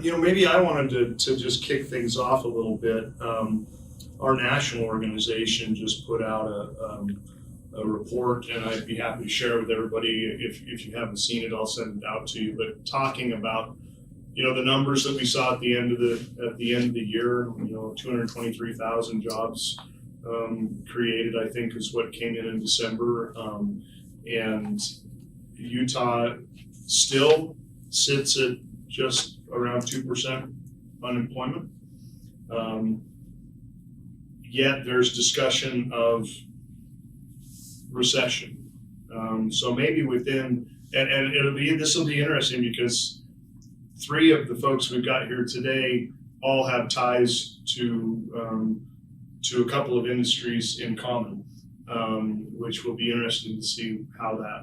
Maybe I wanted to just kick things off a little bit. Our national organization just put out a report, and I'd be happy to share with everybody. If you haven't seen it, I'll send it out to you. But talking about the numbers that we saw at the end of the year, 223,000 jobs created, I think, is what came in December, and Utah still sits at just around 2% unemployment. Yet there's discussion of recession. So maybe within, and this will be interesting because three of the folks we've got here today all have ties to a couple of industries in common, which will be interesting to see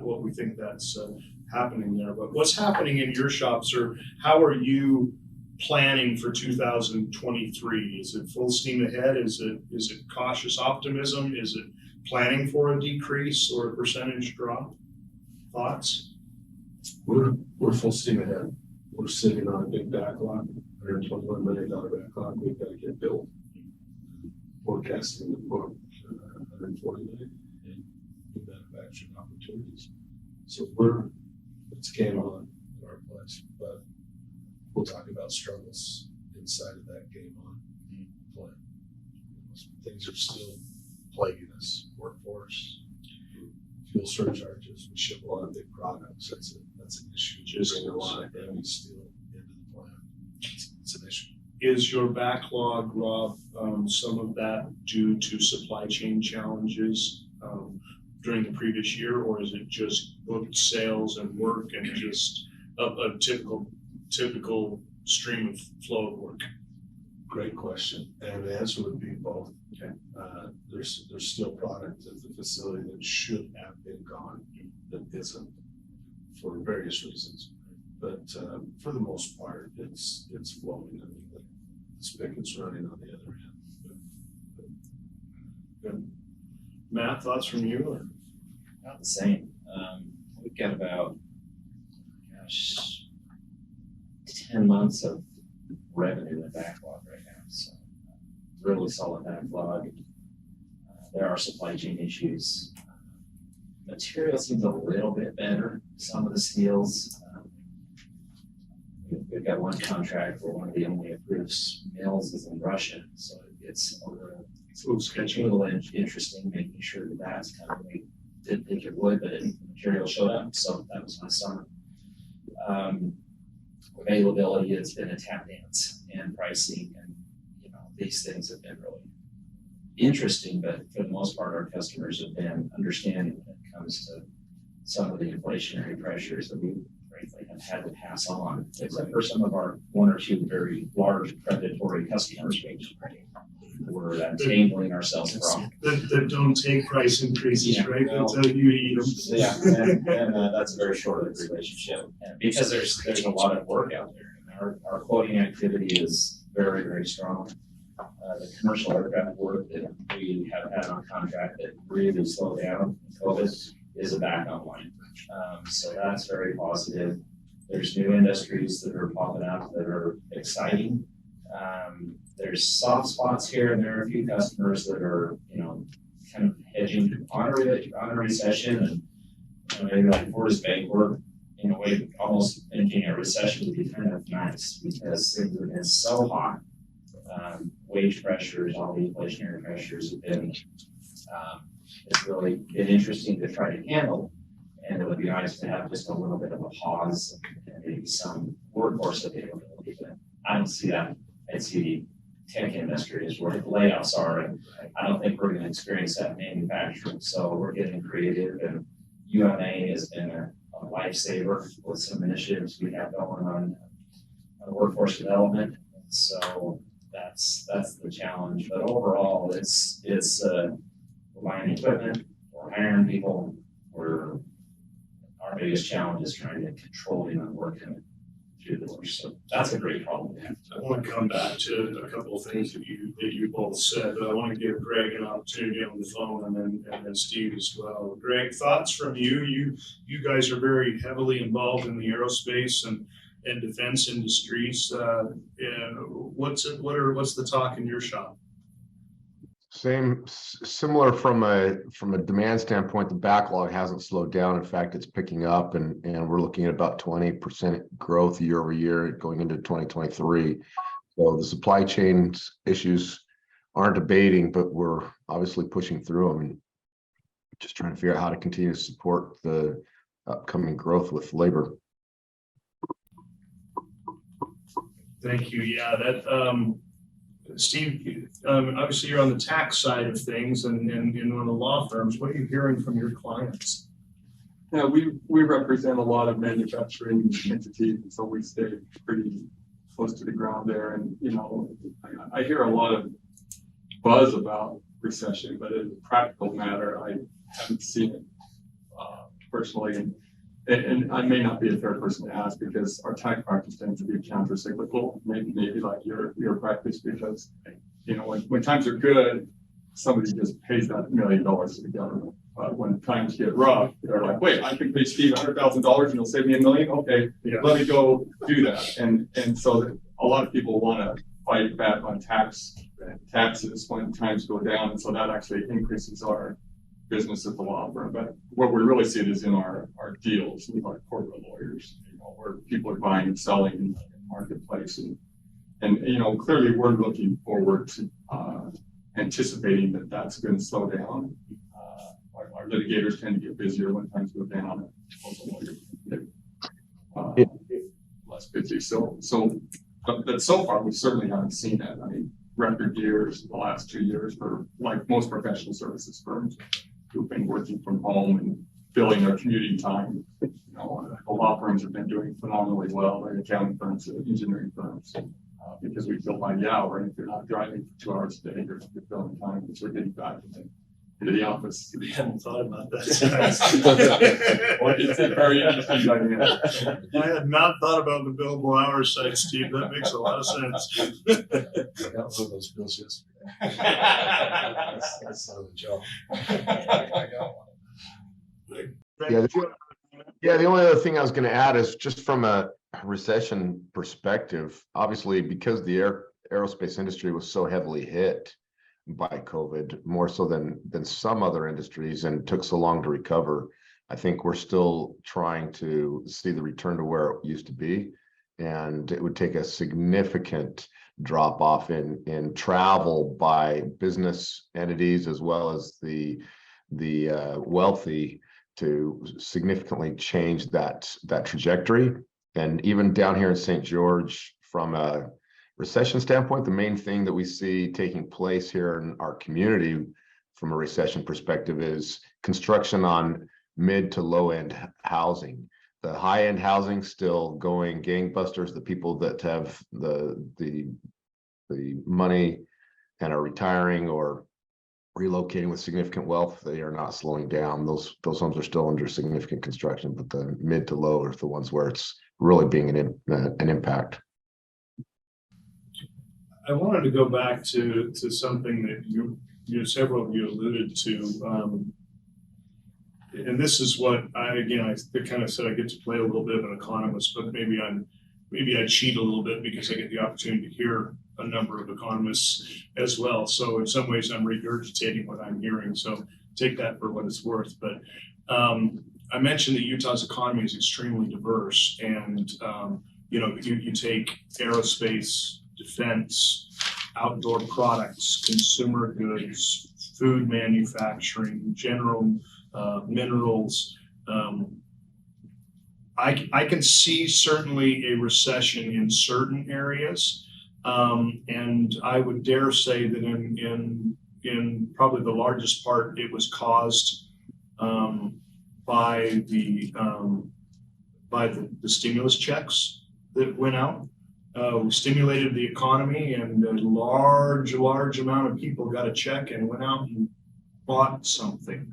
what we think that's happening there. But what's happening in your shops, or how are you planning for 2023? Is it full steam ahead? Is it cautious optimism? Is it planning for a decrease or a percentage drop? Thoughts? We're full steam ahead. We're sitting on a big backlog, $121 million backlog. We've got to get built. Forecasting the book, 140 million in manufacturing opportunities. So it's game on in our place, but we'll talk about struggles inside of that game on plan. Things are still plaguing us. Workforce, fuel surcharges. We ship a lot of big products. That's an issue. Just a lot of heavy steel into the plant. It's an issue. Is your backlog, Rob, some of that due to supply chain challenges during the previous year, or is it just booked sales and work and just a typical stream of flow of work? Great question, and the answer would be both. Okay. There's still product at the facility that should have been gone that isn't for various reasons, but for the most part, it's flowing. I mean, the spigot's running on the other end. Good. Matt, thoughts from you? Or? Not the same. We've got about 10 months of revenue in backlog right now, so really solid backlog. There are supply chain issues. Material seems a little bit better. Some of the steels. We've got one contract where one of the only approved mills is in Russia, so it's a little interesting, making sure that that's kind of, we didn't think it would, but material showed up, so that was my summer. Availability has been a tap dance, and pricing, and these things have been really interesting, but for the most part, our customers have been understanding when it comes to some of the inflationary pressures that we frankly have had to pass on, except for some of our one or two very large predatory customers, we're enabling ourselves from. That don't take price increases, Yeah, right? well, Until you eat them. Yeah, and that's a very short-lived relationship, and because there's a lot of work out there. Our quoting activity is very, very strong. The commercial aircraft work that we have had on contract that really slowed down in COVID is a back online. So that's very positive. There's new industries that are popping up that are exciting. There's soft spots here, and there are a few customers that are, kind of hedging on a recession, and maybe like Fortis Bank, we're in a way almost thinking a recession would be kind of nice because things have been so hot. Wage pressures, all the inflationary pressures have been, it's really been interesting to try to handle, and it would be nice to have just a little bit of a pause and maybe some workforce availability, but I don't see that. I see the tech industry is where the layoffs are, and I don't think we're going to experience that in manufacturing, so we're getting creative, and UMA has been a lifesaver with some initiatives we have going on workforce development, so that's the challenge. But overall, it's we're buying equipment, we're hiring people. Our biggest challenge is trying to control the work coming through the door. So that's a great problem to have. I want to come back to a couple of things that you both said, but I want to give Gregg an opportunity on the phone, and then Steve as well. Gregg, thoughts from you? You guys are very heavily involved in the aerospace and defense industries. What's the talk in your shop? Similar from a demand standpoint, the backlog hasn't slowed down. In fact, it's picking up, and we're looking at about 20% growth year over year going into 2023. So the supply chain issues aren't abating, but we're obviously pushing through them and just trying to figure out how to continue to support the upcoming growth with labor. Thank you. Yeah, that Steve, obviously you're on the tax side of things and on the law firms. What are you hearing from your clients? Yeah, we represent a lot of manufacturing entities, and so we stay pretty close to the ground there. And I hear a lot of buzz about recession, but as a practical matter, I haven't seen it personally. And I may not be a fair person to ask because our tax practice tends to be counter-cyclical, maybe like your practice, because when times are good, somebody just pays that $1 million to the government. But when times get rough, they're like, wait, I can pay Steve $100,000 and he'll save me $1 million. Okay, yeah. Let me go do that. And so a lot of people want to fight back on taxes when times go down, and so that actually increases our business at the law firm. But what we really see it is in our deals with our corporate lawyers, where people are buying and selling in the marketplace, and clearly we're looking forward to anticipating that that's going to slow down. Our litigators tend to get busier when times go down, and less busy. But so far we certainly haven't seen that. I mean, record years the last 2 years for like most professional services firms who've been working from home and filling their commuting time. The law firms have been doing phenomenally well, the accounting firms, the engineering firms, because we bill by the hour, and if you're not driving for 2 hours a day, you're filling time, which we're getting back into the office. We hadn't thought about that. Well, it's a very interesting dynamic. I had not thought about the billable hours side, Steve. That makes a lot of sense. I got one of those bills yesterday. That's not a job. I got one. Yeah, the only other thing I was going to add is just from a recession perspective, obviously because the aerospace industry was so heavily hit by COVID, more so than some other industries, and took so long to recover. I think we're still trying to see the return to where it used to be, and it would take a significant drop off in travel by business entities as well as the wealthy to significantly change that trajectory. And even down here in St. George, from a recession standpoint, the main thing that we see taking place here in our community from a recession perspective is construction on mid to low end housing. The high end housing still going gangbusters. The people that have the money and are retiring or relocating with significant wealth, they are not slowing down. Those homes are still under significant construction, but the mid to low are the ones where it's really being an impact. I wanted to go back to something that you several of you alluded to, and this is what I kind of said I get to play a little bit of an economist, but maybe I cheat a little bit because I get the opportunity to hear a number of economists as well. So in some ways I'm regurgitating what I'm hearing. So take that for what it's worth. But I mentioned that Utah's economy is extremely diverse, and you take aerospace, defense, outdoor products, consumer goods, food manufacturing, general minerals. I can see certainly a recession in certain areas, and I would dare say that in probably the largest part it was caused by the stimulus checks that went out. We stimulated the economy, and a large amount of people got a check and went out and bought something.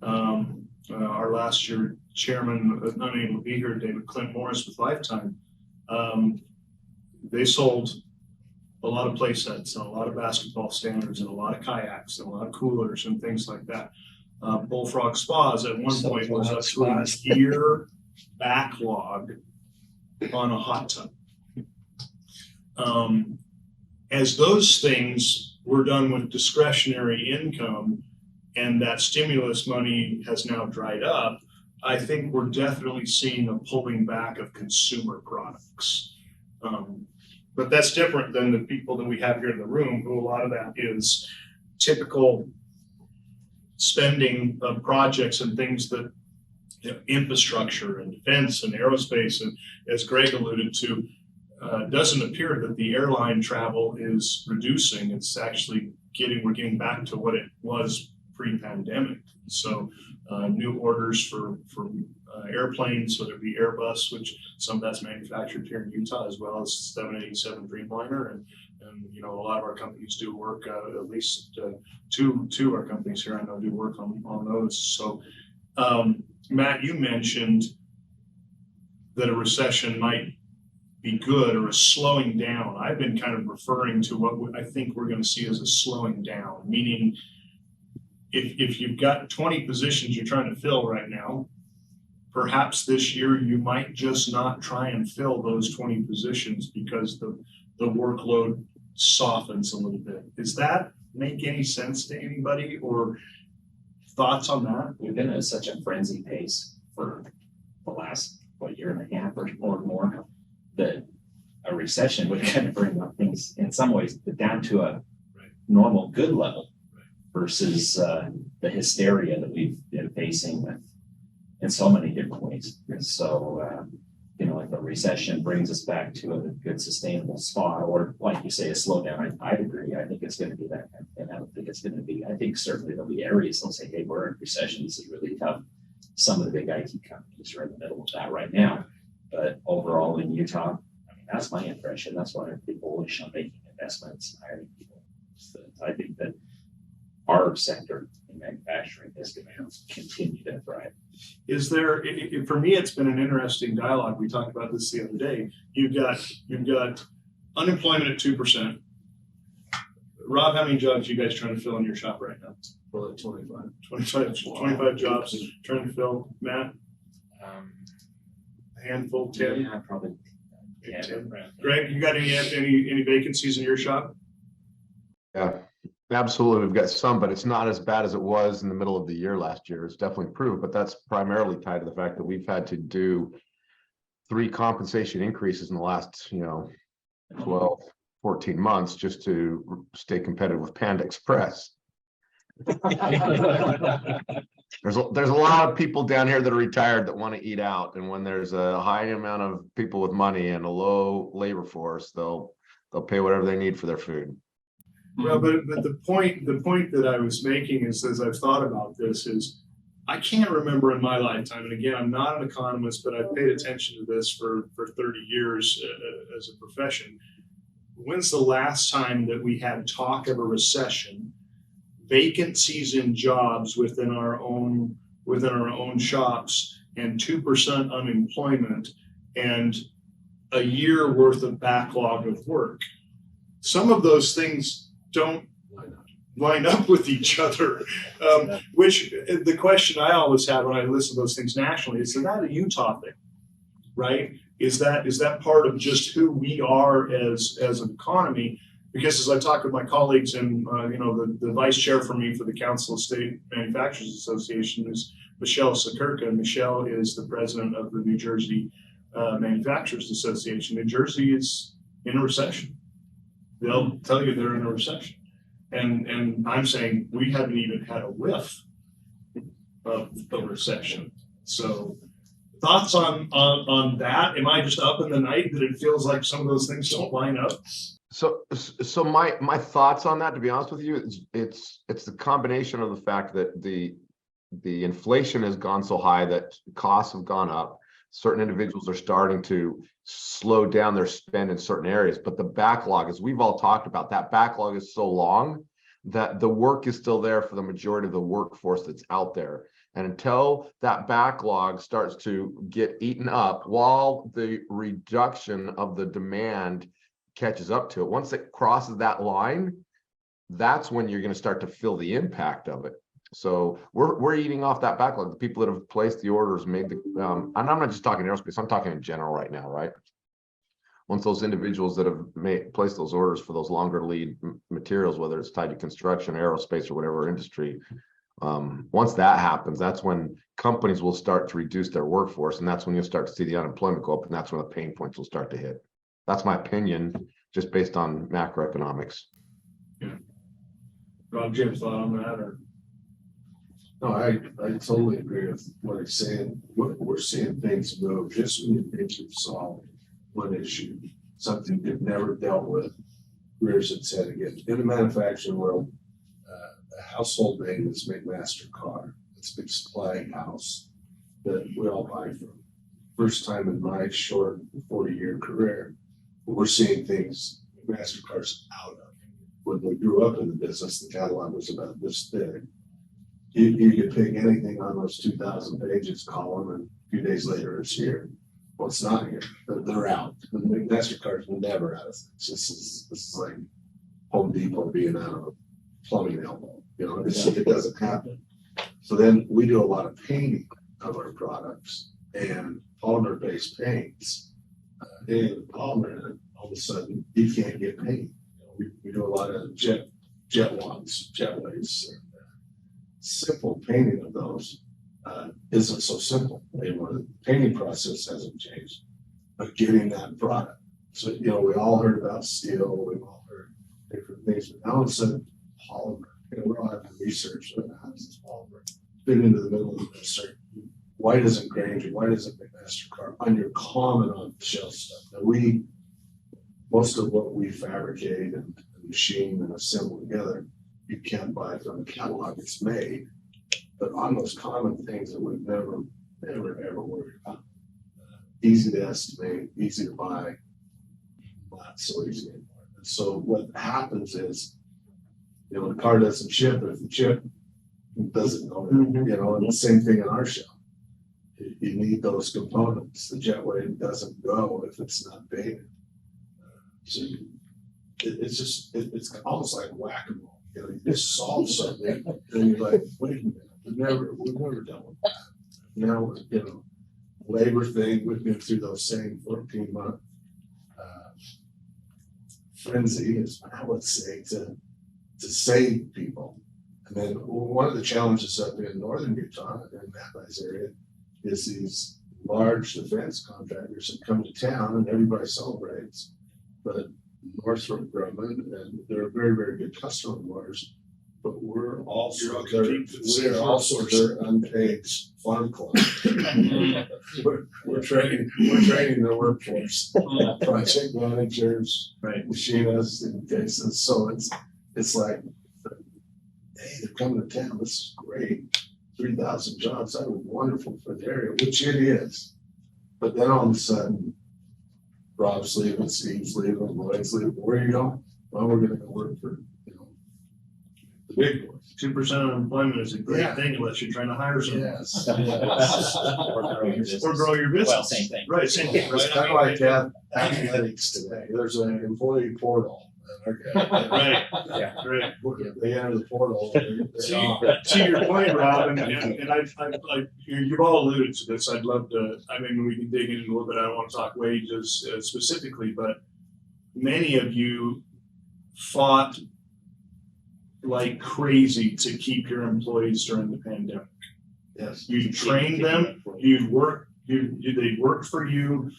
Our last year chairman, unable to be here, David Clint Morris with Lifetime, they sold a lot of play sets and a lot of basketball standards and a lot of kayaks and a lot of coolers and things like that. Bullfrog Spas at one point was up to a year backlog on a hot tub. As those things were done with discretionary income and that stimulus money has now dried up, I think we're definitely seeing a pulling back of consumer products. But that's different than the people that we have here in the room, who a lot of that is typical spending of projects and things that, you know, infrastructure and defense and aerospace, and as Gregg alluded to, doesn't appear that the airline travel is reducing. It's actually we're getting back to what it was pre-pandemic. So new orders for airplanes, whether it be Airbus, which some of that's manufactured here in Utah, as well as 787 Dreamliner, and you know, a lot of our companies do work. At least two of our companies here I know do work on those. So Matt, you mentioned that a recession might be good or a slowing down. I've been kind of referring to what I think we're going to see as a slowing down, meaning if you've got 20 positions you're trying to fill right now, perhaps this year you might just not try and fill those 20 positions because the workload softens a little bit. Does that make any sense to anybody, or thoughts on that? We've been at such a frenzy pace for the last year and a half or more that a recession would kind of bring up things in some ways down to a normal good level versus the hysteria that we've been facing with in so many different ways. So, you know, if a recession brings us back to a good sustainable spot, or like you say, a slowdown, I'd agree. I think it's going to be that. And I don't think it's going to be, I think certainly there'll be areas that'll say, hey, we're in recession. This is really tough. Some of the big IT companies are in the middle of that right now. But overall in Utah, I mean, that's my impression. That's why I'm pretty bullish on making investments and hiring people. So I think that our sector in manufacturing is going to continue to thrive. Is there, for me, it's been an interesting dialogue. We talked about this the other day. You've got unemployment at 2%. Rob, how many jobs are you guys trying to fill in your shop right now? For like 25. 25 jobs trying to fill. Matt? A handful, 10? Yeah, probably. Yeah, 10. Gregg, you got any vacancies in your shop? Yeah, absolutely. We've got some, but it's not as bad as it was in the middle of the year last year. It's definitely improved, but that's primarily tied to the fact that we've had to do 3 compensation increases in the last, 12, 14 months just to stay competitive with Panda Express. There's a lot of people down here that are retired that want to eat out, and when there's a high amount of people with money and a low labor force, they'll pay whatever they need for their food. Well, but the point that I was making is, as I've thought about this, is I can't remember in my lifetime, and again, I'm not an economist, but I've paid attention to this for 30 years as a profession. When's the last time that we had talk of a recession, vacancies in jobs within our own shops, and 2% unemployment, and a year worth of backlog of work? Some of those things don't line up with each other, which the question I always have when I listen to those things nationally is that a Utah thing, right? Is that part of just who we are as an economy? Because as I talk with my colleagues and the vice chair for me for the Council of State Manufacturers Association is Michelle Sakurka. Michelle is the president of the New Jersey Manufacturers Association. New Jersey is in a recession. They'll tell you they're in a recession. And I'm saying we haven't even had a whiff of a recession. So thoughts on that? Am I just up in the night that it feels like some of those things don't line up? So my thoughts on that, to be honest with you, it's the combination of the fact that the inflation has gone so high that costs have gone up. Certain individuals are starting to slow down their spend in certain areas, but the backlog, as we've all talked about, that backlog is so long that the work is still there for the majority of the workforce that's out there. And until that backlog starts to get eaten up while the reduction of the demand catches up to it, once it crosses that line, that's when you're going to start to feel the impact of it. So we're eating off that backlog. The people that have placed the orders made the, and I'm not just talking aerospace, I'm talking in general right now, right? Once those individuals that have placed those orders for those longer lead materials, whether it's tied to construction, aerospace, or whatever industry, once that happens, that's when companies will start to reduce their workforce, and that's when you'll start to see the unemployment go up, and that's when the pain points will start to hit. That's my opinion, just based on macroeconomics. Rob, do you have a thought on that, or? No, I totally agree with what he's saying. We're seeing things move just when you think you've solved one issue, something you've never dealt with, rears its head again. In the manufacturing world, a household name is McMaster Car. It's a big supply house that we all buy from. First time in my short 40-year career, we're seeing things McMaster-Car's out of. When we grew up in the business, the catalog was about this thick. You could pick anything on those 2,000 pages, call them, and a few days later it's here. Well, it's not here. They're out. The McMaster-Car's never out of things. This is like Home Depot being out of a plumbing elbow. You know, it doesn't happen. So then we do a lot of painting of our products and polymer-based paints. And polymer, all of a sudden, you can't get paint. We do a lot of jet ways. Simple painting of those isn't so simple. The painting process hasn't changed, but getting that product. So, we all heard about steel, we've all heard different things, but now all of a sudden, polymer. We're all having research on how does this polymer fit into the middle of the insert. Why doesn't Granger, why doesn't McMaster-Carr on your common on-the-shelf stuff? Now most of what we fabricate and machine and assemble together, you can't buy from the catalog it's made. But on those common things that we've never, ever worried about, easy to estimate, easy to buy, not so easy anymore. And so what happens is, the car doesn't ship, but if the chip doesn't go, and the same thing in our shop. You need those components. The jetway doesn't go if it's not painted. So it's almost like whack-a-mole. You just solve something, and you're like, wait a minute, we've never done with that. Now, labor thing, we've been through those same 14-month frenzy, as I would say, to save people. And then one of the challenges up in northern Utah, in that area, is these large defense contractors that come to town and everybody celebrates. But Northrop Grumman, and they're a very, very good customer of ours, but we're also their unpaid fun club. we're training their workforce, project managers, machinists, in cases. So it's like, hey, they're coming to town. This is great. 3,000 jobs. That would be wonderful for the area, which it is. But then all of a sudden, Rob's leaving, Steve's leaving, Lloyd's leaving. Where are you going? Well, we're going to go work for, the big boys. 2% unemployment is a great thing unless you're trying to hire someone. Yes. Or grow your business. Well, same thing. Right, same thing. It's kind of like athletics today. There's an employee portal. Right. Yeah. Right. They enter the portal. To your point, Rob, and you've all alluded to this. I'd love to. I mean, we can dig in a little bit. I don't want to talk wages specifically, but many of you fought like crazy to keep your employees during the pandemic. Yes. You trained them. They worked for you.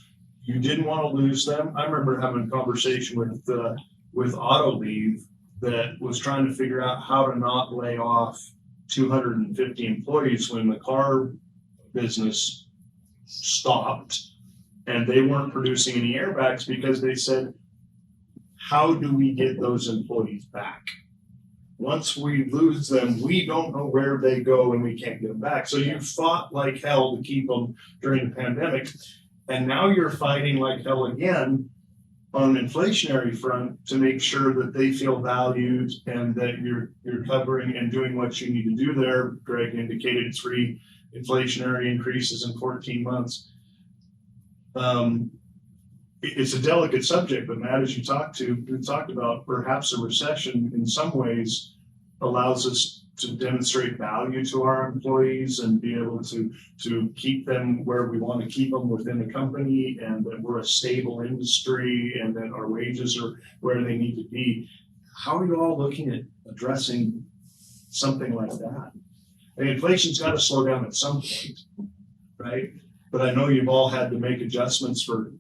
You didn't want to lose them. I remember having a conversation with Autoleave that was trying to figure out how to not lay off 250 employees when the car business stopped and they weren't producing any airbags because they said, how do we get those employees back? Once we lose them, we don't know where they go and we can't get them back. So you fought like hell to keep them during the pandemic. And now you're fighting like hell again on an inflationary front to make sure that they feel valued and that you're covering and doing what you need to do there. Gregg indicated 3 inflationary increases in 14 months. It's a delicate subject, but Matt, as you talked about, perhaps a recession in some ways allows us demonstrate value to our employees and be able to keep them where we want to keep them within the company, and that we're a stable industry and that our wages are where they need to be. How are you all looking at addressing something like that? And inflation's got to slow down at some point, right? But I know you've all had to make adjustments for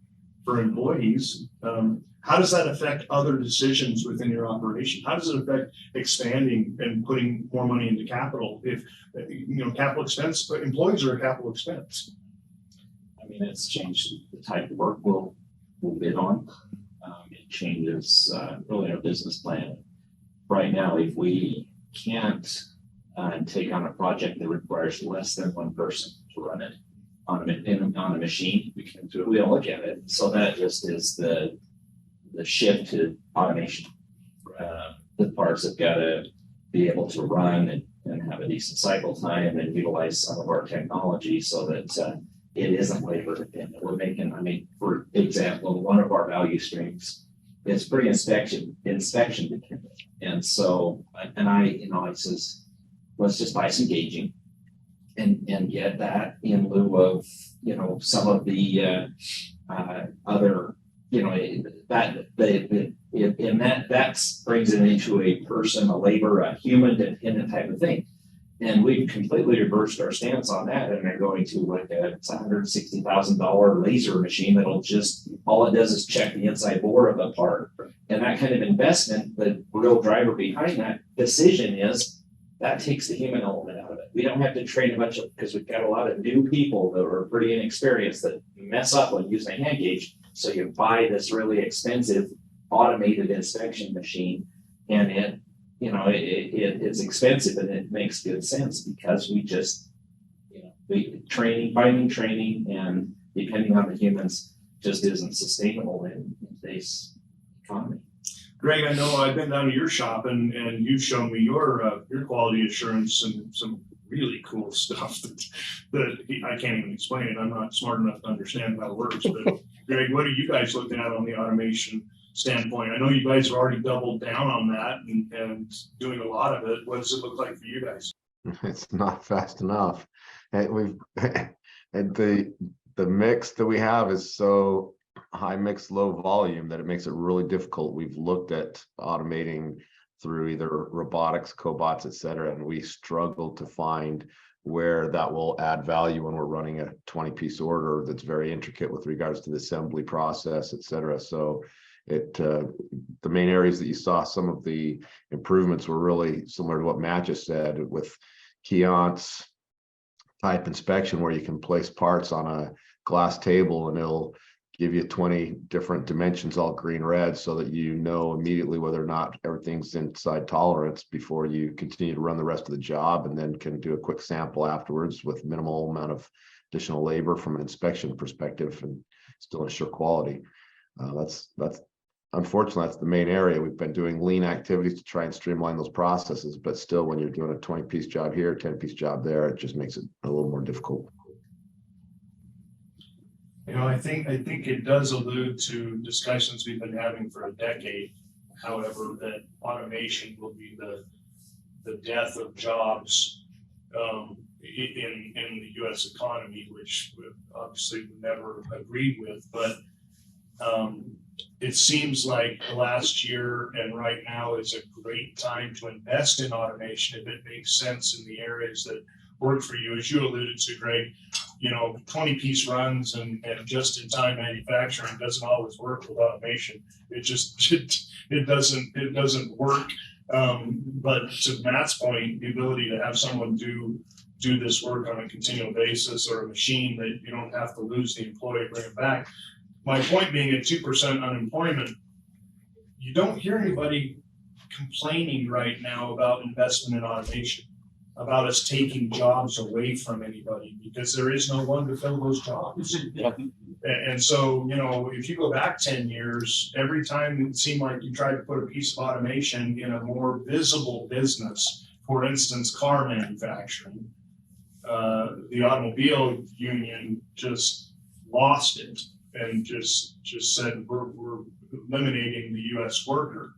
employees. How does that affect other decisions within your operation? How does it affect expanding and putting more money into capital? If, capital expense, but employees are a capital expense. I mean, it's changed the type of work we'll bid on. It changes really our business plan. Right now, if we can't take on a project that requires less than one person to run it on a machine, we don't look at it. So that just is the shift to automation. The parts have got to be able to run and have a decent cycle time and utilize some of our technology so that it isn't labor dependent. We're making, for example, one of our value streams is pre-inspection dependent. And so, I says, let's just buy some gauging and get that in lieu of, some of the other, that brings it into a person, a labor, a human dependent type of thing. And we've completely reversed our stance on that, and they're going to like it's $160,000 laser machine that'll just, all it does is check the inside bore of a part. And that kind of investment, the real driver behind that decision is that takes the human element out of it. We don't have to train a bunch of, because we've got a lot of new people that are pretty inexperienced that mess up when using a hand gauge. So you buy this really expensive automated inspection machine, and it's expensive, and it makes good sense because we just, finding training and depending on the humans just isn't sustainable in today's economy. Greg, I know I've been down to your shop and you've shown me your quality assurance and some really cool stuff that I can't even explain it. I'm not smart enough to understand how it works. But Greg, what are you guys looking at on the automation standpoint? I know you guys have already doubled down on that and doing a lot of it. What does it look like for you guys? It's not fast enough. And the mix that we have is so high mix, low volume that it makes it really difficult. We've looked at automating through either robotics, cobots, et cetera, and we struggle to find where that will add value when we're running a 20-piece order that's very intricate with regards to the assembly process, et cetera. So the main areas that you saw some of the improvements were really similar to what Matt just said with Keon's type inspection, where you can place parts on a glass table and it'll give you 20 different dimensions, all green, red, so that you know immediately whether or not everything's inside tolerance before you continue to run the rest of the job, and then can do a quick sample afterwards with minimal amount of additional labor from an inspection perspective and still ensure quality. That's unfortunately, that's the main area. We've been doing lean activities to try and streamline those processes, but still when you're doing a 20-piece job here, 10-piece job there, it just makes it a little more difficult. I think it does allude to discussions we've been having for a decade. However, that automation will be the death of jobs in the U.S. economy, which obviously we never agreed with. But it seems like the last year and right now is a great time to invest in automation if it makes sense in the areas that work for you. As you alluded to, Greg, 20-piece runs and just-in-time manufacturing doesn't always work with automation. It doesn't work. But to Matt's point, the ability to have someone do this work on a continual basis, or a machine that you don't have to lose the employee, bring it back. My point being, at 2% unemployment, you don't hear anybody complaining right now about investment in automation, about us taking jobs away from anybody, because there is no one to fill those jobs. And so, if you go back 10 years, every time it seemed like you tried to put a piece of automation in a more visible business, for instance, car manufacturing, the automobile union just lost it and just said, we're eliminating the U.S. worker.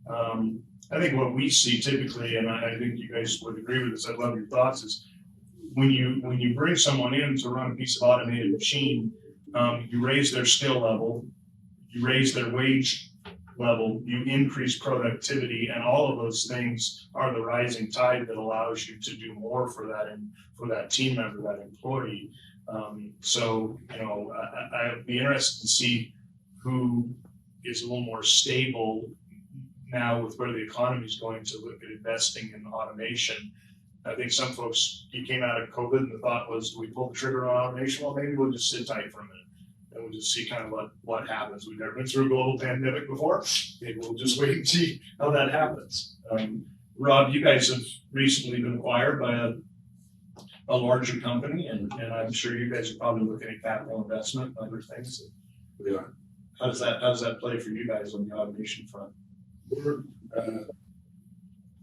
I think what we see typically, and I think you guys would agree with this, I'd love your thoughts, is when you bring someone in to run a piece of automated machine, you raise their skill level, you raise their wage level, you increase productivity, and all of those things are the rising tide that allows you to do more for that team member, that employee. So, I'd be interested to see who is a little more stable now with where the economy is going to look at investing in automation. I think some folks, you came out of COVID and the thought was, do we pull the trigger on automation? Well, maybe we'll just sit tight for a minute and we'll just see kind of what happens. We've never been through a global pandemic before. Maybe we'll just wait and see how that happens. Rob, you guys have recently been acquired by a larger company, and I'm sure you guys are probably looking at capital investment and other things. We are. How does that play for you guys on the automation front? We're a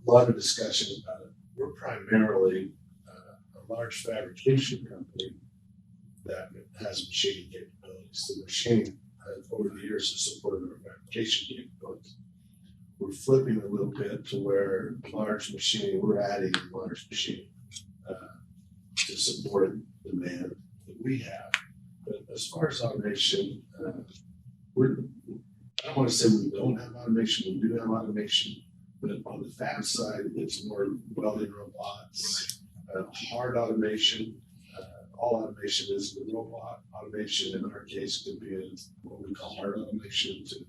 lot of discussion about it. We're primarily a large fabrication company that has machining capabilities. The machine over the years has supported our fabrication capabilities. We're flipping a little bit to where large machining, we're adding large machining to support demand that we have. But as far as automation, I don't want to say we don't have automation, we do have automation, but on the fab side, it's more welding robots, hard automation. All automation is the robot. Automation in our case could be what we call hard automation to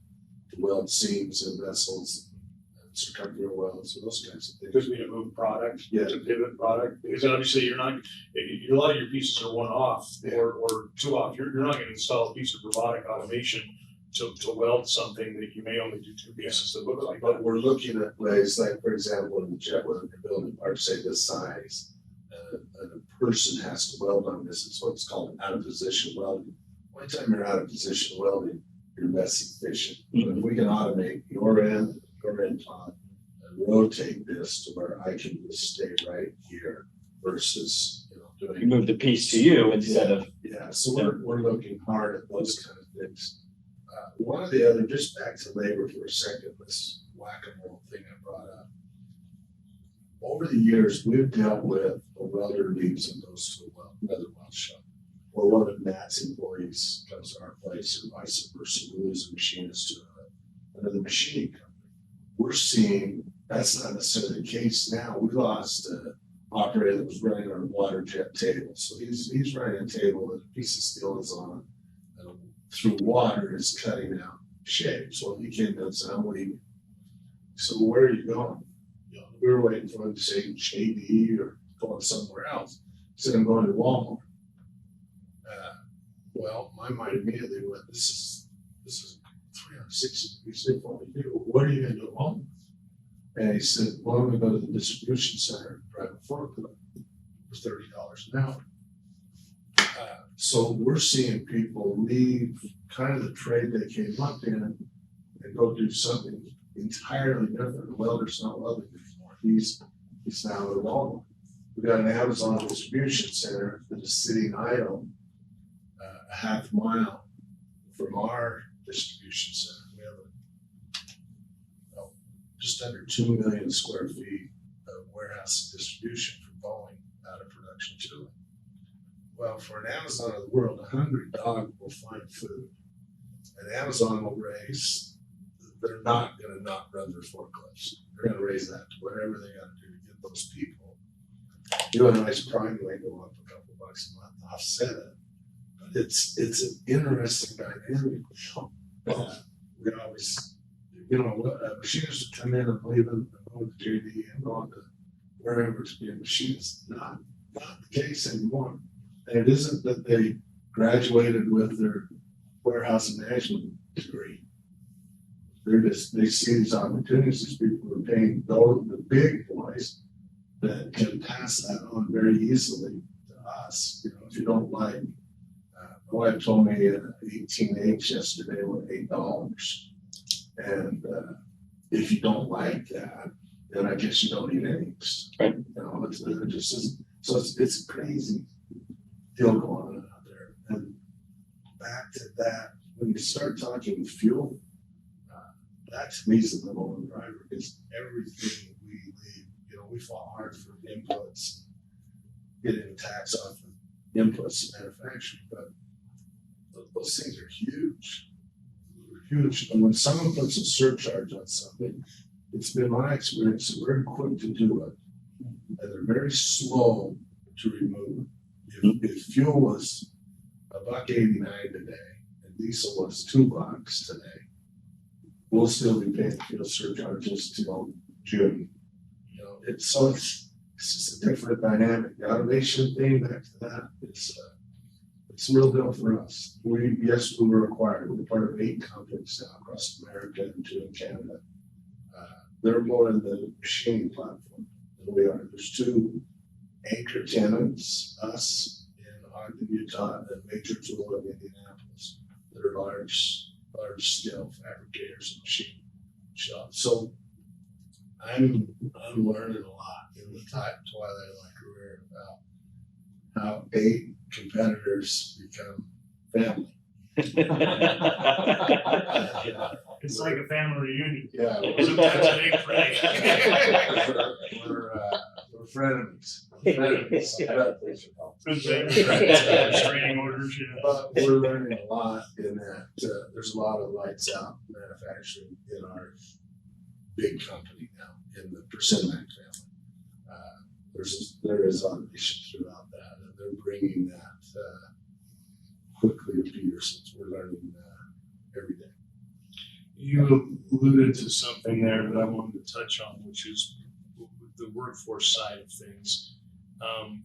weld seams and vessels, and circumferential welds, and those kinds of things. Because we move product, Yeah. to pivot product, because obviously a lot of your pieces are one off or two off. You're not going to install a piece of robotic automation to weld something that you may only do two pieces that look like But that. we're looking at ways, like for example, in the jet when you're building parts, say this size, and a person has to weld on this. It's what's called out of position welding. One time you're out of position welding, you're less efficient. But if we can automate your end top, and rotate this to where I can just stay right here versus doing. You move the piece to you instead of. Yeah, so we're looking hard at those kind of things. One of the other, just back to labor for a second, this whack-a-mole thing I brought up. Over the years, we've dealt with a welder leaves and goes to another weld shop, or one of Matt's employees comes to our place, or vice versa. We lose a machinist to another machining company. We're seeing that's not necessarily the case now. We lost an operator that was running our water jet table, so he's running a table that a piece of steel is on. Through water is cutting out shape. So he came in and said, I'm leaving. So where are you going? We were waiting for him to say JD or going somewhere else. He said, I'm going to Walmart. Well, my mind immediately went, this is 360 degrees different. What are you going to do at Walmart? And he said, well, I'm going to go to the distribution center and drive a forklift for $30 an hour. So we're seeing people leave kind of the trade they came up in and go do something entirely different. The welder's not welding anymore. He's now at Walmart. We've got an Amazon distribution center that is sitting idle a half mile from our distribution center. We have just under 2 million square feet of warehouse and distribution for Boeing out of production tooling. Well, for an Amazon of the world, a hungry dog will find food. And Amazon will raise, they're not going to not run their forklifts. They're going to raise that to whatever they got to do to get those people. Do a nice prime may go up a couple bucks a month to offset it. But it's an interesting dynamic. We always, machinists would come in and leave them and go to JD and go on to wherever to be a machinist. Not the case anymore. And it isn't that they graduated with their warehouse and management degree. They see these opportunities. These people are paying the big boys that can pass that on very easily to us. If you don't like, my wife told me an 18H yesterday was $8. And if you don't like that, then I guess you don't eat eggs. Right. It just isn't. So it's crazy deal going on out there. And back to that, when you start talking fuel, that to me is the number one driver, because everything we leave, we fought hard for inputs, getting tax off of inputs to manufacturing, but those things are huge. They're huge. And when someone puts a surcharge on something, it's been my experience that we're quick to do it, and they're very slow to remove. If fuel was $1.89 today and diesel was $2 today, we'll still be paying fuel surcharges till June. It's just a different dynamic. The automation thing, back to that, it's a real deal for us. We were required. We're part of 8 companies now across America and 2 in Canada. They're more in the machining platform than we are. There's 2 anchor tenants, us in Ogden, Utah, and Major Tool in Indianapolis, that are large scale fabricators and machine shops. So I'm learning a lot in the twilight of my career about how 8 competitors become family. It's like a family reunion. Yeah, Sometimes it ain't pretty. we're frenemies. Restraining orders, But we're learning a lot in that there's a lot of lights out manufacturing in our big company now, in the Petersen Inc family. There is automation throughout that, and they're bringing that quickly to Peterson's. We're learning every day. You alluded to something there that I wanted to touch on, which is the workforce side of things.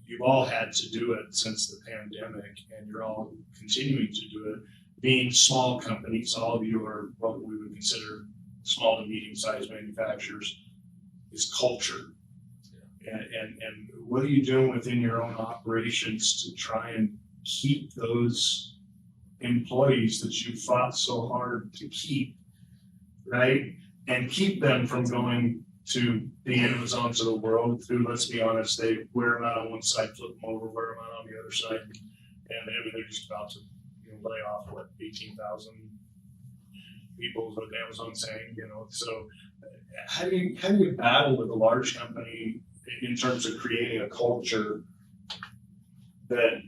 You've all had to do it since the pandemic, and you're all continuing to do it. Being small companies, all of you are what we would consider small to medium-sized manufacturers, is culture. And what are you doing within your own operations to try and keep those employees that you fought so hard to keep, right? And keep them from going to the Amazons of the world who, let's be honest, they wear them out on one side, flip them over, wear them out on the other side, and they're just about to lay off, 18,000 people is what Amazon's saying, So how do you battle with a large company in terms of creating a culture that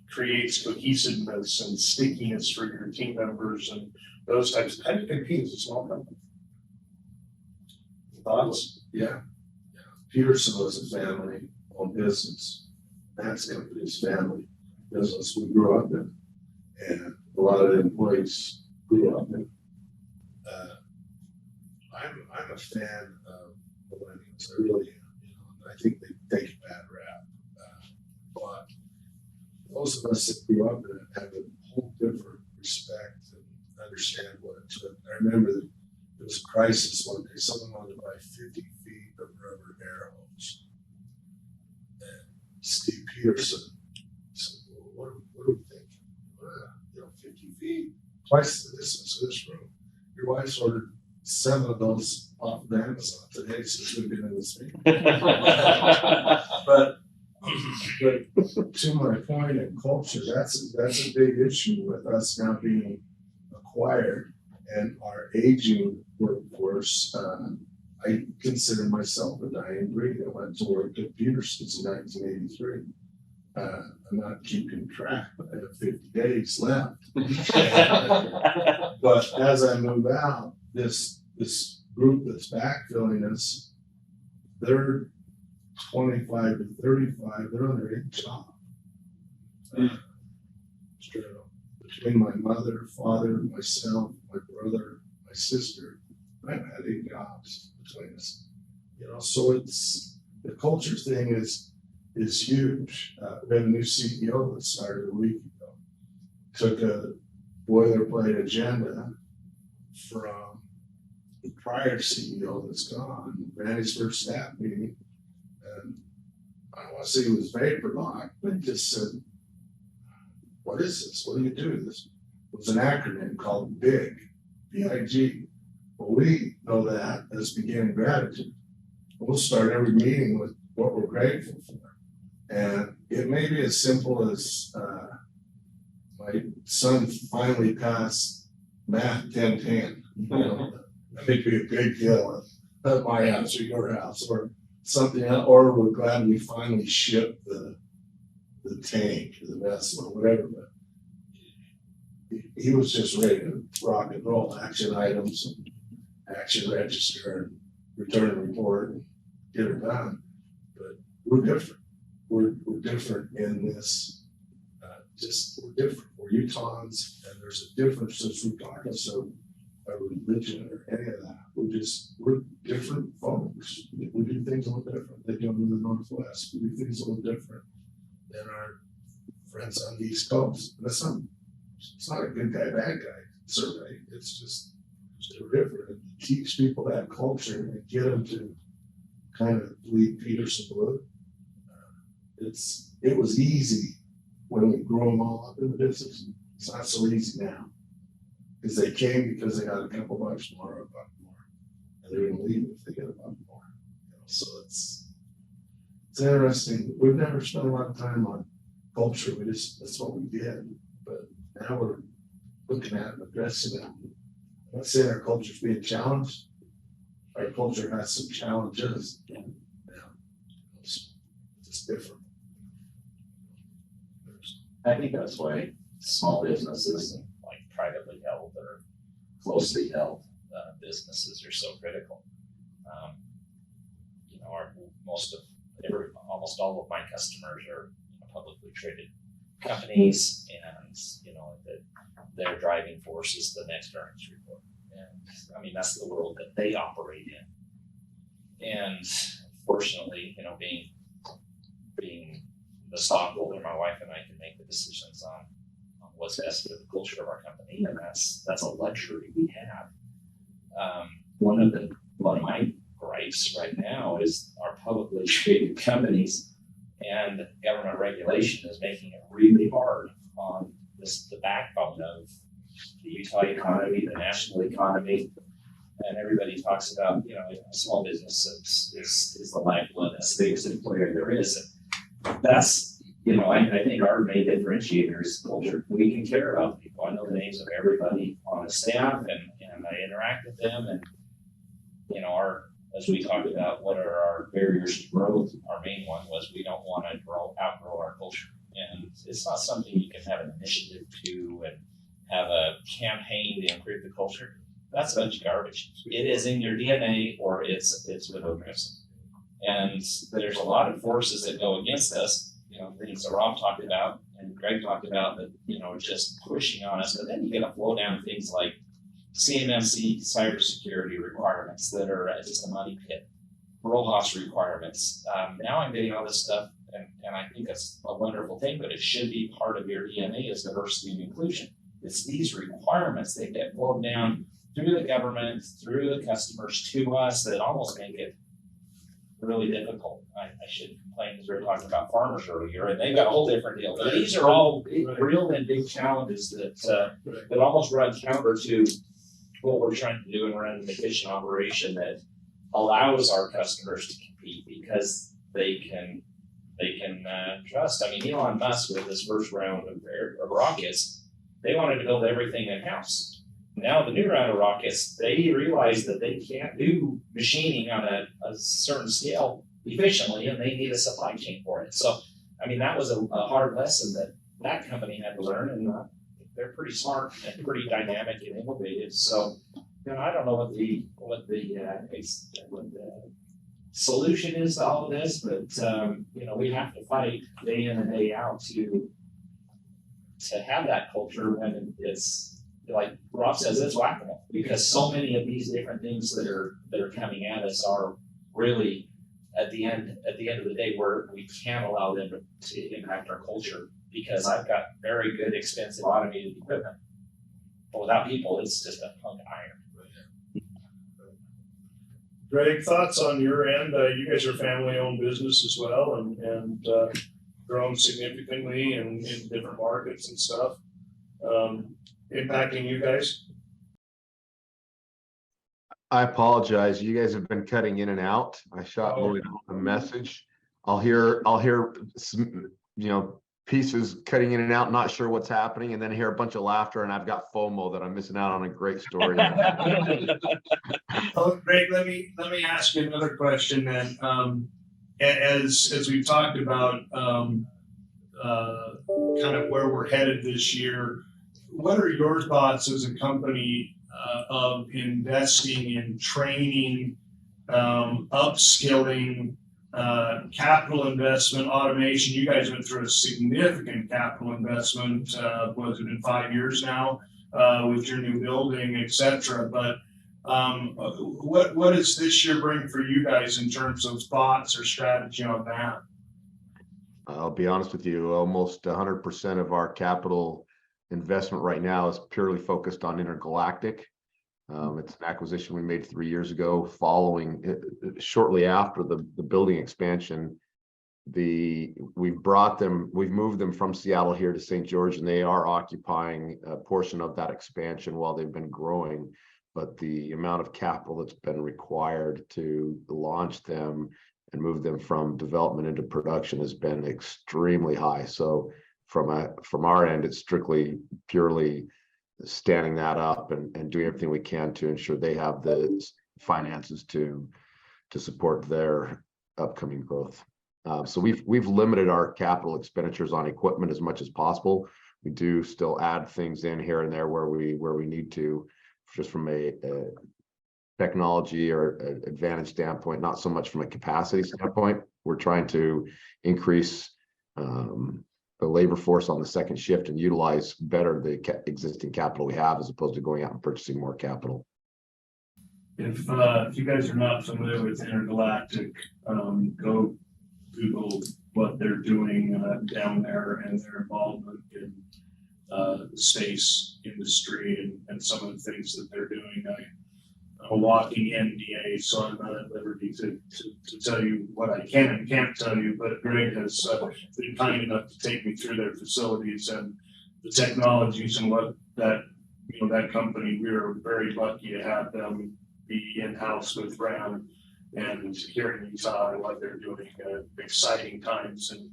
creates cohesiveness and stickiness for your team members and those types? How do you compete as a small company? Thoughts? Yeah. Petersen was a family-owned business. That's company's family business we grew up in, and a lot of the employees grew up in. I'm a fan of millennials. I really am. I think they take a bad rap, but those of us that grew up in it have a whole different respect and understand what it took. I remember that there was a crisis one day. Someone wanted to buy 50 feet of rubber air hose, and Steve Petersen said, "Well, what are we thinking? 50 feet, twice the distance of this room. Your wife's ordered 7 of those off of Amazon today since we've been in this meeting." But to my point in culture, that's a big issue with us now being acquired and our aging workforce. I consider myself a dying breed. I went to work at Peterson's in 1983. I'm not keeping track, but I have 50 days left. But as I move out, this group that's backfilling us, they're 25 to 35, they're on their 8th job. Between my mother, father, myself, my brother, my sister, I've had 8 jobs between us. So it's the culture thing is huge. We had a new CEO that started a week ago. Took a boilerplate agenda from the prior CEO that's gone, ran his first staff meeting, and I don't want to say he was vapor locked, but he just said, "What is this? What do you do?" This was an acronym called BIG, B-I-G. Well, we know that as beginning gratitude. We'll start every meeting with what we're grateful for. And it may be as simple as my son finally passed math 10-10. That may be a big deal at my house or your house or something, or we're glad we finally shipped the tank, the vessel, or whatever, but he was just ready to rock and roll, action items, and action register, and return and report, and get it done. But we're different. We're different in this. We're different. We're Utahns, and there's a difference that's regardless of a religion or any of that. We're different folks. We do things a little different. They come in the Northwest. We do things a little different than our friends on the East Coast. It's not a good guy, bad guy survey. It's just we're different. And teach people that culture and get them to kind of bleed Petersen blue. It was easy when we grew them all up in the business. It's not so easy now. Because they came because they got a couple bucks more or a buck more. And they're gonna leave if they get a buck more. So it's interesting. We've never spent a lot of time on culture. That's what we did. But now we're looking at and addressing it. I'm not saying our culture's being challenged. Our culture has some challenges. Now, it's different. I think that's why small businesses and like privately held or closely held businesses are so critical. Almost all of my customers are publicly traded companies, and that their driving force is the next earnings report. And I mean, that's the world that they operate in. And fortunately, being the stockholder, my wife and I can make the decisions on what's best for the culture of our company, and that's a luxury we have. One of my gripes right now is our publicly traded companies and government regulation is making it really hard on the backbone of the Utah economy, the national economy, and everybody talks about small business is the lifeblood, that's the biggest employer there is. And that's I think our main differentiator is culture. We can care about people. I know the names of everybody on the staff, and I interact with them, and as we talked about, what are our barriers to growth? Our main one was we don't want to outgrow our culture. And it's not something you can have an initiative to and have a campaign to improve the culture. That's a bunch of garbage. It is in your DNA or it's widow dressing. And there's a lot of forces that go against us, things that Rob talked about and Gregg talked about that, just pushing on us. But then you get to flow down things like CMMC cybersecurity requirements that are just a money pit, ROHS requirements. Now I'm getting all this stuff, and I think that's a wonderful thing, but it should be part of your DNA as diversity and inclusion. It's these requirements that get flowed down through the government, through the customers to us that almost make it really difficult. I should complain because we were talking about farmers earlier, and they've got a whole different deal. But these are all real and big challenges that almost run counter to what we're trying to do and run an efficient operation that allows our customers to compete because they can trust. I mean, Elon Musk with his first round of rockets, they wanted to build everything in-house. Now the new round of rockets, they realize that they can't do machining on a certain scale efficiently, and they need a supply chain for it. So, I mean, that was a hard lesson that company had to learn, and they're pretty smart and pretty dynamic and innovative. So, I don't know what the solution is to all of this, but we have to fight day in and day out to have that culture when it's like Rob says, it's whack-a-mole, because so many of these different things that are coming at us are really at the end of the day where we can't allow them to impact our culture, because I've got very good, expensive automated equipment, but without people, it's just a hunk of iron. Gregg, thoughts on your end? You guys are family-owned business as well, and grown significantly in different markets and stuff. Impacting you guys? I apologize. You guys have been cutting in and out. I shot Lloyd a message. I'll hear some, pieces cutting in and out, not sure what's happening, and then hear a bunch of laughter, and I've got FOMO that I'm missing out on a great story. Oh, Greg, let me ask you another question then. As we've talked about kind of where we're headed this year, what are your thoughts as a company of investing in training, upskilling, capital investment, automation? You guys went through a significant capital investment, was it in 5 years now, with your new building, et cetera. But what does this year bring for you guys in terms of thoughts or strategy on that? I'll be honest with you, almost 100% of our capital investment right now is purely focused on Intergalactic. It's an acquisition we made 3 years ago, following shortly after the building expansion. We've moved them from Seattle here to St. George, and they are occupying a portion of that expansion while they've been growing. But the amount of capital that's been required to launch them and move them from development into production has been extremely high. So from our end, it's strictly purely standing that up and doing everything we can to ensure they have the finances to support their upcoming growth. So we've limited our capital expenditures on equipment as much as possible. We do still add things in here and there where we need to, just from a technology or advantage standpoint, not so much from a capacity standpoint. We're trying to increase the labor force on the second shift and utilize better the existing capital we have, as opposed to going out and purchasing more capital. If you guys are not familiar with Intergalactic, go Google what they're doing down there and their involvement in the space industry and some of the things that they're doing. I'm a walking NDA, so I'm not at liberty to tell you what I can and can't tell you, but Greg has been kind enough to take me through their facilities and the technologies and what that company, we are very lucky to have them be in-house with Ram and hearing Utah and what they're doing, exciting times in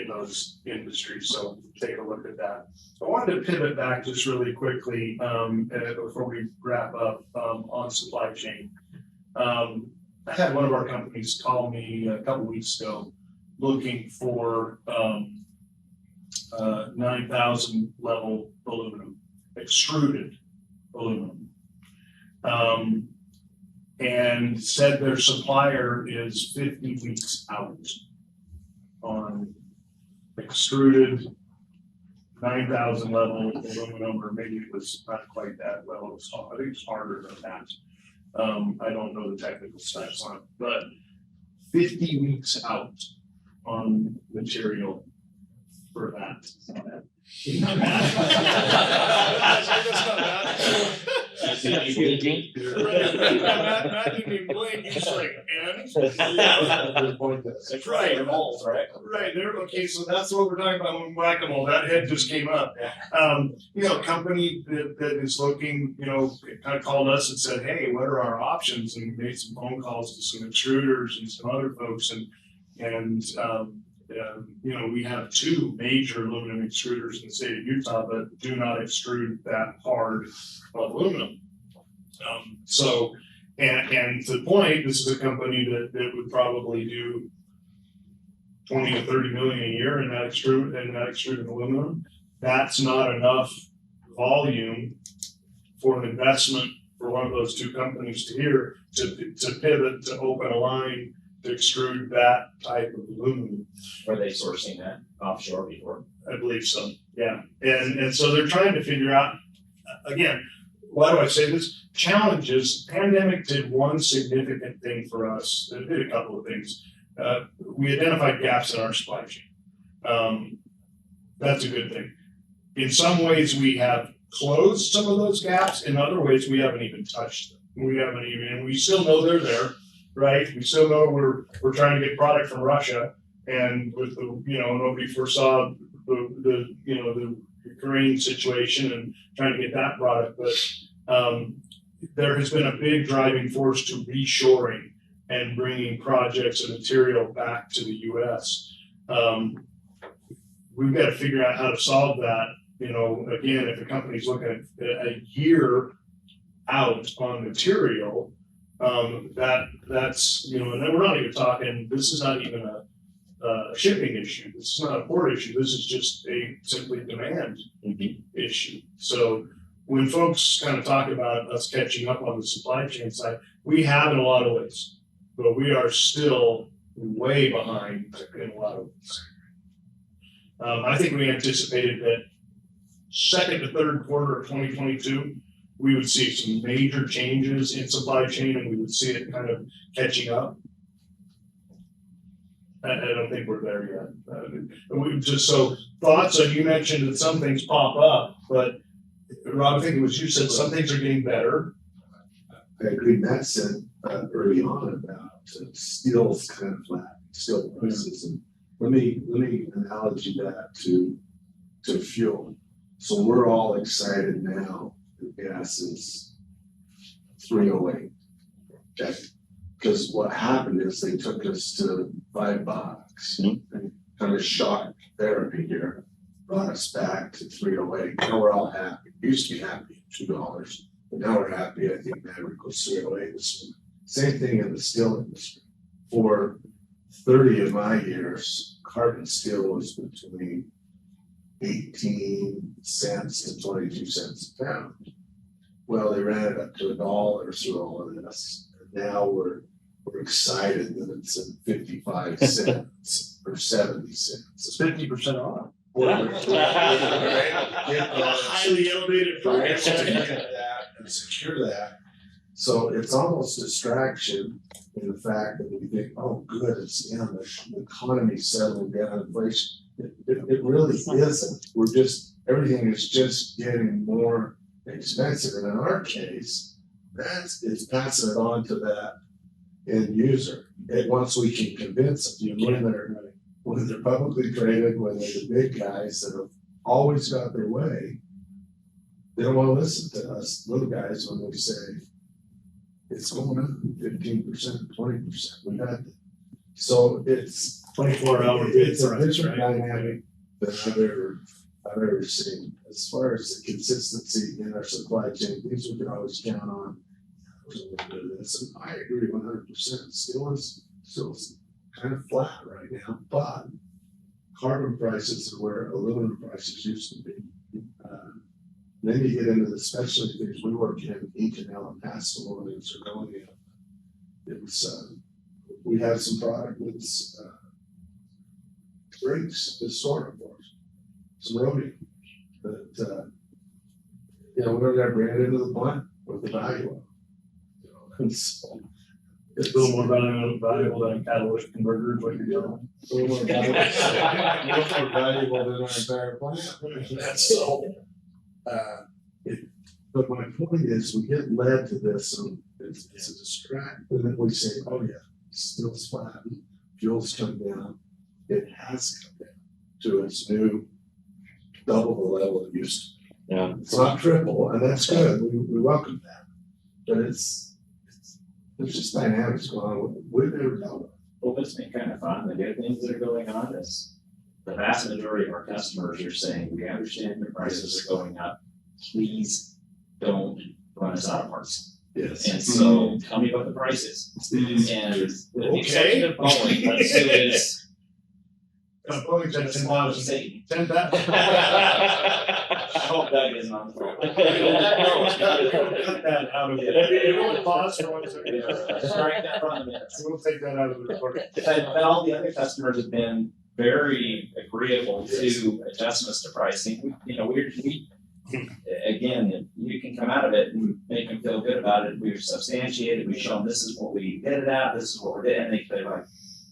those industries. So take a look at that. I wanted to pivot back just really quickly before we wrap up on supply chain. I had one of our companies call me a couple weeks ago looking for 9,000 level aluminum, extruded aluminum, and said their supplier is 50 weeks out on extruded 9,000 level aluminum, or maybe it was not quite that level. I think it's harder than that. I don't know the technical specs on it, but 50 weeks out on material for that. Right. There. Okay. So that's what we're talking about when whack-a-mole. That head just came up. Company that is looking, kind of called us and said, "Hey, what are our options?" And made some phone calls to some extruders and some other folks, and we have 2 major aluminum extruders in the state of Utah that do not extrude that hard of aluminum. And to the point, this is a company that would probably do 20 to 30 million a year in that extruded aluminum. That's not enough volume for an investment for one of those 2 companies to pivot to open a line to extrude that type of aluminum. Were they sourcing that offshore before? I believe so. Yeah. And so they're trying to figure out, again, why do I say this? Challenges. Pandemic did one significant thing for us. It did a couple of things. We identified gaps in our supply chain. That's a good thing. In some ways, we have closed some of those gaps. In other ways, we haven't even touched them. And we still know they're there, right? We still know we're trying to get product from Russia, and with nobody foresaw the Ukraine situation and trying to get that product, but there has been a big driving force to reshoring and bringing projects and material back to the U.S. we've got to figure out how to solve that. You know, again, if a company's looking at a year out on material, that's, you know, and then we're not even talking, this is not even a shipping issue. This is not a port issue. This is just a simply demand issue. So when folks kind of talk about us catching up on the supply chain side, we have in a lot of ways, but we are still way behind in a lot of ways. I think we anticipated that second to third quarter of 2022, we would see some major changes in supply chain and we would see it kind of catching up. I don't think we're there yet. We just, so thoughts, and you mentioned that some things pop up, but Rob, I think it was you said some things are getting better. I agree. Matt said early on about steel's kind of flat, steel prices, and let me analogy that to fuel. So we're all excited now that gas is $3.08. Okay. Because what happened is they took us to $5 and kind of shock therapy here, brought us back to $3.08. Now we're all happy. We used to be happy at $2, but now we're happy. I think that equals $3.08 this morning. Same thing in the steel industry. For 30 of my years, carbon steel was between 18 cents to 22 cents a pound. Well, they ran it up to $1 through all of this. And now we're excited that it's at 55 cents or 70 cents. It's 50% off. Highly elevated price to get that and secure that. So it's almost distraction in the fact that we think, oh, good, it's the economy's settling down, inflation. It really isn't. Everything is just getting more expensive. And in our case, it's passing it on to that end user. And once we can convince them, when they're publicly traded, when they're the big guys that have always got their way, they don't want to listen to us little guys when we say it's going up 15%, 20%. We got that. So it's 24-hour it's a price, different right? dynamic than I've ever seen. As far as the consistency in our supply chain, things we can always count on. There's a little bit of this, and I agree 100%. Still is kind of flat right now, but carbon prices are where aluminum prices used to be. Then you get into the specialty things. We work in ink and El Paso, and it's going in. We have some product that's breaks the store for us. Some rhodium that we're gonna bring it into the plant with the value of it. And so, It's a little more valuable than a catalyst converter, is what you're doing. a little more valuable than our entire plant. That's so. But my point is, we get led to this, and it's a distract, and then we say, oh yeah, steel's flat, fuel's come down. It has come down to its new double the level it used to be. Yeah. It's not triple, and that's good. We welcome that. But there's just dynamics going on. We've never dealt with. Well, what's been kind of fun, the good things that are going on is the vast majority of our customers are saying, we understand the prices are going up. Please don't run us out of parts. Yes. And so tell me what the price is. And the exception of Boeing, let's do this. Boeing's at 10,000. 10,000. I hope Doug isn't on the phone. Cut that out of it. Everyone pause for 1 second. Strike that from the minutes. We'll take that out of the recording. But all the other customers have been very agreeable to adjustments to pricing. We again, you can come out of it and make them feel good about it. We've substantiated, we've shown this is what we did it at, this is what we're doing, and they're like,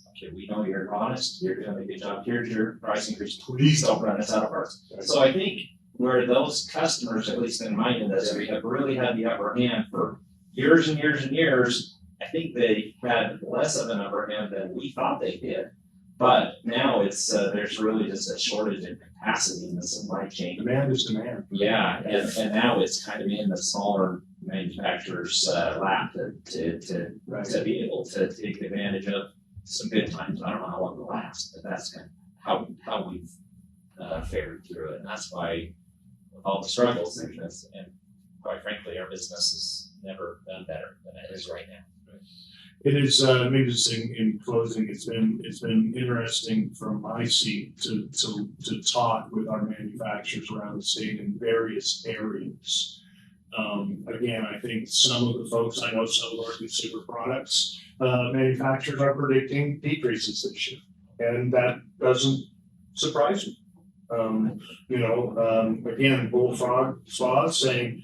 okay, we know you're honest, you're doing a good job, here's your price increase, please don't run us out of parts. So I think where those customers, at least in my industry, have really had the upper hand for years and years and years, I think they had less of an upper hand than we thought they did. But now it's there's really just a shortage of capacity in the supply chain. Demand is demand. Yeah, and now it's kind of in the smaller manufacturers' lap to be able to take advantage of some good times. I don't know how long it'll last, but that's kind of how we've fared through it. And that's why, with all the struggles, and quite frankly, our business has never been better than it is right now. It is, maybe just in closing, it's been interesting from my seat to talk with our manufacturers around the state in various areas. Again, I think some of the folks, I know some of our consumer products manufacturers are predicting decreases this year, and that doesn't surprise me. Again, Bullfrog Spa saying,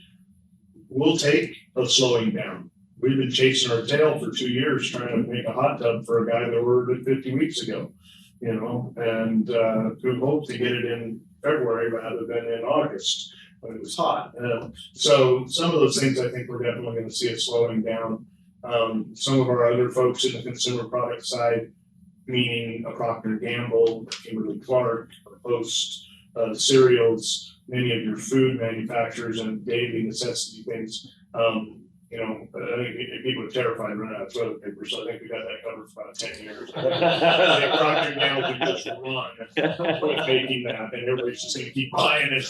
we'll take a slowing down. We've been chasing our tail for 2 years trying to make a hot tub for a guy that ordered it 50 weeks ago, and who hoped to get it in February rather than in August when it was hot. So some of those things I think we're definitely going to see it slowing down. Some of our other folks in the consumer product side, meaning a Procter & Gamble, Kimberly-Clark, Post, cereals, many of your food manufacturers and daily necessity things. I think people are terrified of running out of toilet paper, so I think we got that covered for about 10 years. I think Procter & Gamble could just run with making that, and everybody's just going to keep buying it.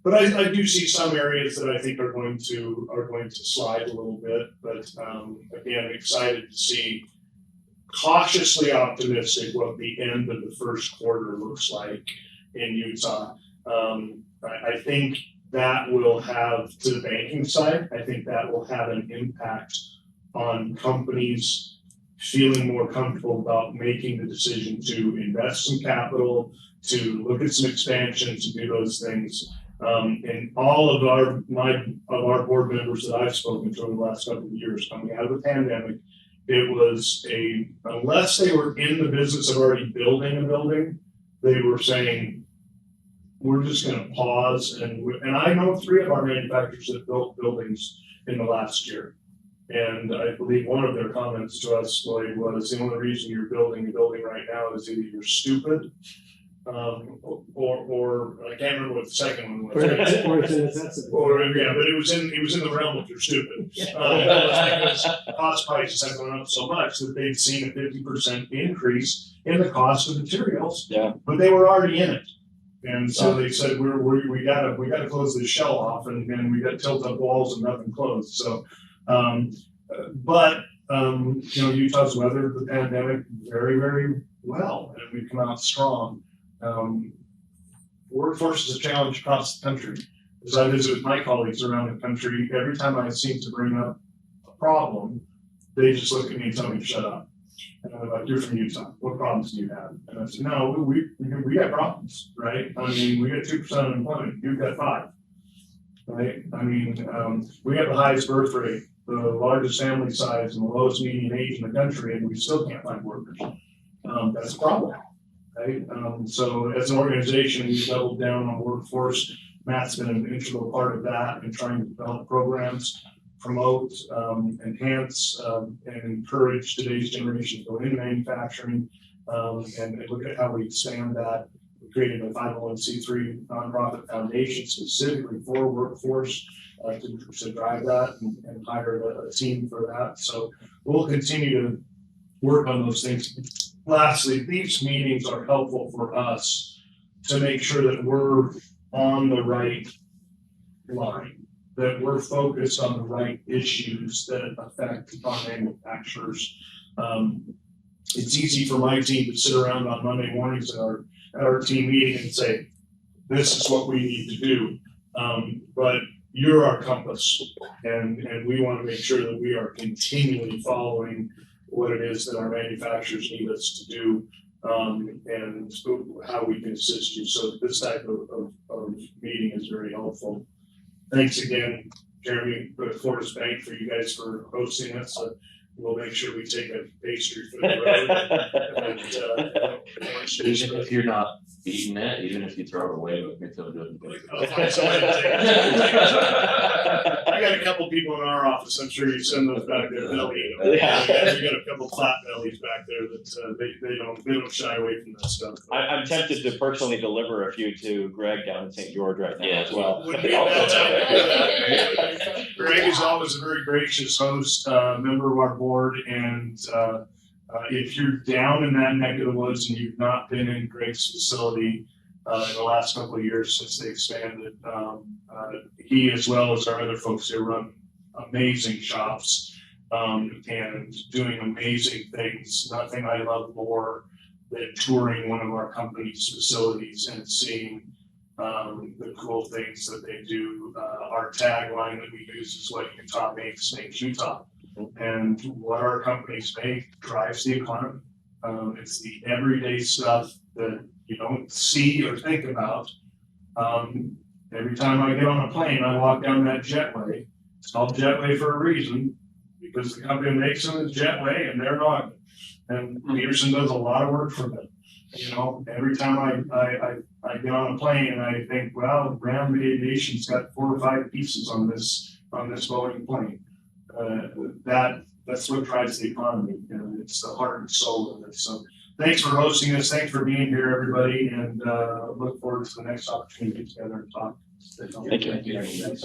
But I do see some areas that I think are going to slide a little bit. But again, excited to see, cautiously optimistic what the end of the first quarter looks like in Utah. I think that will have, to the banking side, I think that will have an impact on companies feeling more comfortable about making the decision to invest some capital, to look at some expansion, to do those things. And all of our board members that I've spoken to in the last couple of years coming out of the pandemic, it was unless they were in the business of already building a building, they were saying, we're just going to pause. And I know 3 of our manufacturers that built buildings in the last year. And I believe one of their comments to us, Lloyd, was the only reason you're building a building right now is either you're stupid, or I can't remember what the second one was. But it was in the realm of you're stupid. Because cost prices have gone up so much that they've seen a 50% increase in the cost of materials. Yeah. But they were already in it. And so they said, we gotta close this shell off, and we got tilt up walls and nothing closed. So, Utah's weathered the pandemic very, very well, and we've come out strong. Workforce is a challenge across the country. As I visit with my colleagues around the country, every time I seem to bring up a problem, they just look at me and tell me to shut up. And I'm like, you're from Utah. What problems do you have? And I said, no, we got problems, right? I mean, we got 2% unemployment. You've got 5%, right? I mean, we have the highest birth rate, the largest family size, and the lowest median age in the country, and we still can't find workers. That's a problem, right? So as an organization, we've doubled down on workforce. Matt's been an integral part of that and trying to develop programs, promote, enhance, and encourage today's generation to go into manufacturing, and look at how we expand that. We created a 501c3 nonprofit foundation specifically for workforce to drive that and hire a team for that. So we'll continue to work on those things. Lastly, these meetings are helpful for us to make sure that we're on the right line, that we're focused on the right issues that affect our manufacturers. It's easy for my team to sit around on Monday mornings at our team meeting and say, this is what we need to do. But you're our compass, and we want to make sure that we are continually following what it is that our manufacturers need us to do, and how we can assist you. So this type of meeting is very helpful. Thanks again, Jeremy, for Fortis Bank, for you guys for hosting us. We'll make sure we take a pastry for the road. Even if you're not eating it, even if you throw it away, we can feel good. I'll find somebody to take it. I got a couple people in our office. I'm sure you send those back there. They'll eat them. Yeah. We got a couple flat bellies back there that they don't shy away from that stuff. I'm tempted to personally deliver a few to Gregg down in St. George right now as well. Would be a bad time. Gregg is always a very gracious host, member of our board, and If you're down in that neck of the woods and you've not been in Gregg's facility in the last couple of years since they expanded, he, as well as our other folks there, run amazing shops and doing amazing things. Nothing I love more than touring one of our company's facilities and seeing the cool things that they do. Our tagline that we use is what Utah makes Utah. And what our companies make drives the economy. It's the everyday stuff that you don't see or think about. Every time I get on a plane, I walk down that jetway. It's called jetway for a reason, because the company makes them is jetway and they're not. And Petersen does a lot of work for them. You know, every time I get on a plane and I think, well, Ground Aviation's got 4 or 5 pieces on this Boeing plane. That's what drives the economy. And it's the heart and soul of it. So thanks for hosting us. Thanks for being here, everybody, and look forward to the next opportunity together and talk. Thank you. Thank you. Thanks,